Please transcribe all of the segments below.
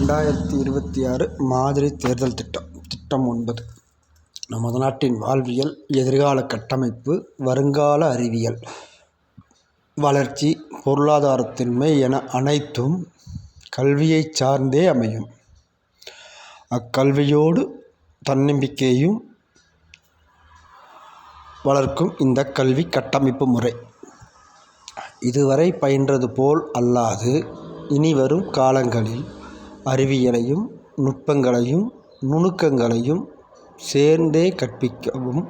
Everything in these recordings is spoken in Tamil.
2026 மாதிரி தேர்தல் திட்டம். திட்டம் 9. நமது நாட்டின் வாழ்வியல், எதிர்கால கட்டமைப்பு, வருங்கால அறிவியல், வளர்ச்சி, பொருளாதாரத்தின்மை என அனைத்தும் கல்வியைச் சார்ந்தே அமையும். அக்கல்வியோடு தன்னம்பிக்கையையும் வளர்க்கும் இந்த கல்வி கட்டமைப்பு முறை, இதுவரை பயின்றது போல் அல்லாது இனிவரும் காலங்களில் அறிவியலையும் நுட்பங்களையும் நுணுக்கங்களையும் சேர்ந்தே கற்பிக்கவும்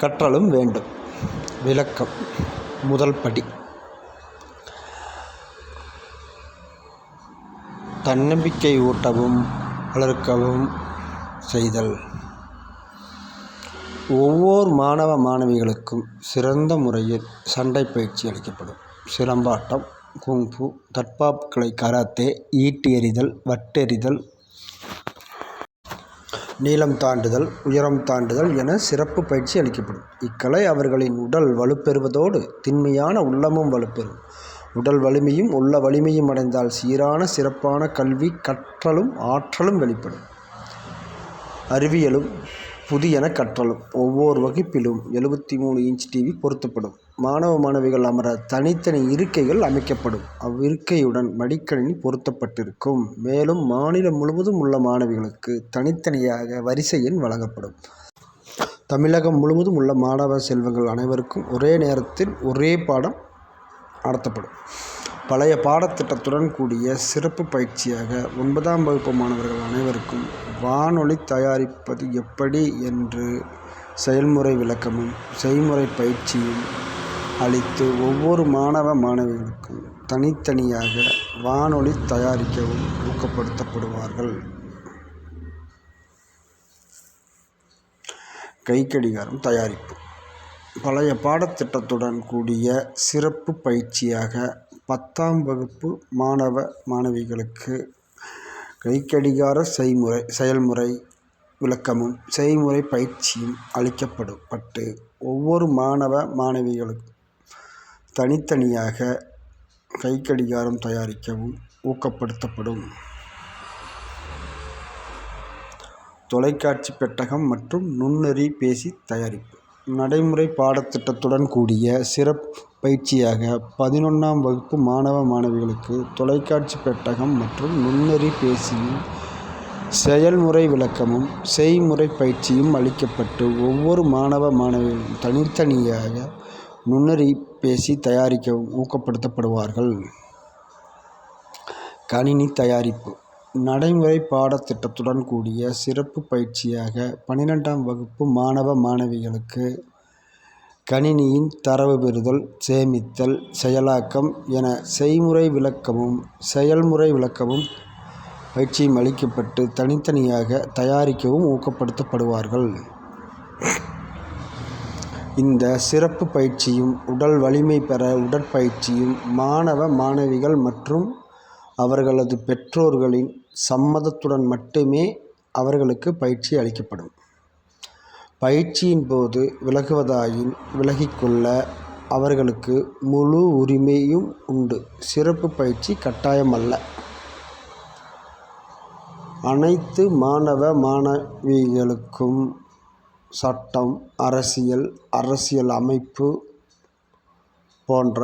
கற்றலும் வேண்டும். விளக்கம். முதல் படி, தன்னம்பிக்கை ஊட்டவும் வளர்க்கவும் செய்தல். ஒவ்வொரு மாணவ மாணவிகளுக்கும் சிறந்த முறையில் சண்டை பயிற்சி அளிக்கப்படும். சிலம்பாட்டம், குங்ஃபு, தற்காப்பு கலை, கராத்தே, ஈட்டி எறிதல், வட்டெறிதல், நீளம் தாண்டுதல், உயரம் தாண்டுதல் என சிறப்பு பயிற்சி அளிக்கப்படும். இக்கலை அவர்களின் உடல் வலுப்பெறுவதோடு திண்மையான உள்ளமும் வலுப்பெறும். உடல் வலிமையும் உள்ள வலிமையும் அடைந்தால் சீரான சிறப்பான கல்வி கற்றலும் ஆற்றலும் வெளிப்படும். அறிவியலும் புதியன கற்றலும். ஒவ்வொரு வகுப்பிலும் 73 இன்ச் டிவி பொருத்தப்படும். மாணவ மாணவிகள் அமர தனித்தனி இருக்கைகள் அமைக்கப்படும். அவ்விருக்கையுடன் மடிக்கணினி பொருத்தப்பட்டிருக்கும். மேலும் மாநிலம் முழுவதும் உள்ள மாணவிகளுக்கு தனித்தனியாக வரிசை எண் வழங்கப்படும். தமிழகம் முழுவதும் உள்ள மாணவ செல்வங்கள் அனைவருக்கும் ஒரே நேரத்தில் ஒரே பாடம் நடத்தப்படும். பழைய பாடத்திட்டத்துடன் கூடிய சிறப்பு பயிற்சியாக 9ஆம் வகுப்பு மாணவர்கள் அனைவருக்கும் வானொலி தயாரிப்பது எப்படி என்று செயல்முறை விளக்கமும் செய்முறை பயிற்சியும் அளித்து ஒவ்வொரு மாணவ மாணவிகளுக்கும் தனித்தனியாக வானொலி தயாரிக்கவும் ஊக்கப்படுத்தப்படுவார்கள். கைக்கடிகாரம் தயாரிப்பு. பழைய பாடத்திட்டத்துடன் கூடிய சிறப்பு பயிற்சியாக 10ஆம் வகுப்பு மாணவ மாணவிகளுக்கு கைக்கடிகார செயல்முறை விளக்கமும் செய்முறை பயிற்சியும் அளிக்கப்பட்டு ஒவ்வொரு மாணவ மாணவிகளுக்கும் தனித்தனியாக கைக்கடிகாரம் தயாரிக்கவும் ஊக்கப்படுத்தப்படும். தொலைக்காட்சி பெட்டகம் மற்றும் நுண்ணறி பேசி தயாரிப்பு. நடைமுறை பாடத்திட்டத்துடன் கூடிய சிறப்பு பயிற்சியாக 11ஆம் வகுப்பு மாணவ மாணவிகளுக்கு தொலைக்காட்சி பெட்டகம் மற்றும் நுண்ணறி பேசியும் செயல்முறை விளக்கமும் செய்முறை பயிற்சியும் அளிக்கப்பட்டு ஒவ்வொரு மாணவ மாணவிகளும் தனித்தனியாக நுண்ணறி பேசி தயாரிக்கவும் ஊக்கப்படுத்தப்படுவார்கள். கணினி தயாரிப்பு. நடைமுறை பாடத்திட்டத்துடன் கூடிய சிறப்பு பயிற்சியாக 12ஆம் வகுப்பு மாணவ மாணவிகளுக்கு கணினியின் தரவு பெறுதல், சேமித்தல், செயலாக்கம் என செய்முறை விளக்கமும் செயல்முறை விளக்கமும் பயிற்சியும் அளிக்கப்பட்டு தனித்தனியாக தயாரிக்கவும் ஊக்கப்படுத்தப்படுவார்கள். இந்த சிறப்பு பயிற்சியும் உடல் வலிமை பெற உடற்பயிற்சியும் மாணவ மாணவிகள் மற்றும் அவர்களது பெற்றோர்களின் சம்மதத்துடன் மட்டுமே அவர்களுக்கு பயிற்சி அளிக்கப்படும். பயிற்சியின் போது விலகுவதாயின் விலகிக்கொள்ள அவர்களுக்கு முழு உரிமையும் உண்டு. சிறப்பு பயிற்சி கட்டாயமல்ல. அனைத்து மாணவ மாணவிகளுக்கும் சட்டம், அரசியல் அமைப்பு போன்ற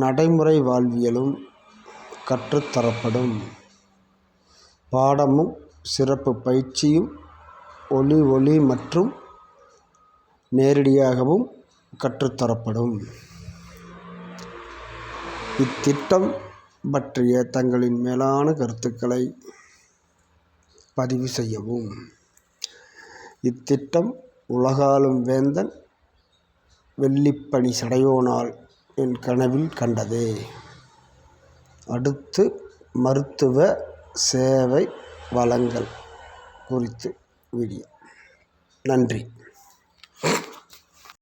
நடைமுறை வாழ்வியலும் கற்றுத்தரப்படும். பாடமும் சிறப்பு பயிற்சியும் ஒலி மற்றும் நேரடியாகவும் கற்றுத்தரப்படும். இத்திட்டம் பற்றிய தங்களின் மேலான கருத்துக்களை பதிவு செய்யவும். இத்திட்டம் உலகாளும் வேந்தன் வெள்ளிப்பனி சடையோனால் என் கனவில் கண்டதே. அடுத்து மருத்துவ சேவை வழங்கல் குறித்து வீடியோ. நன்றி.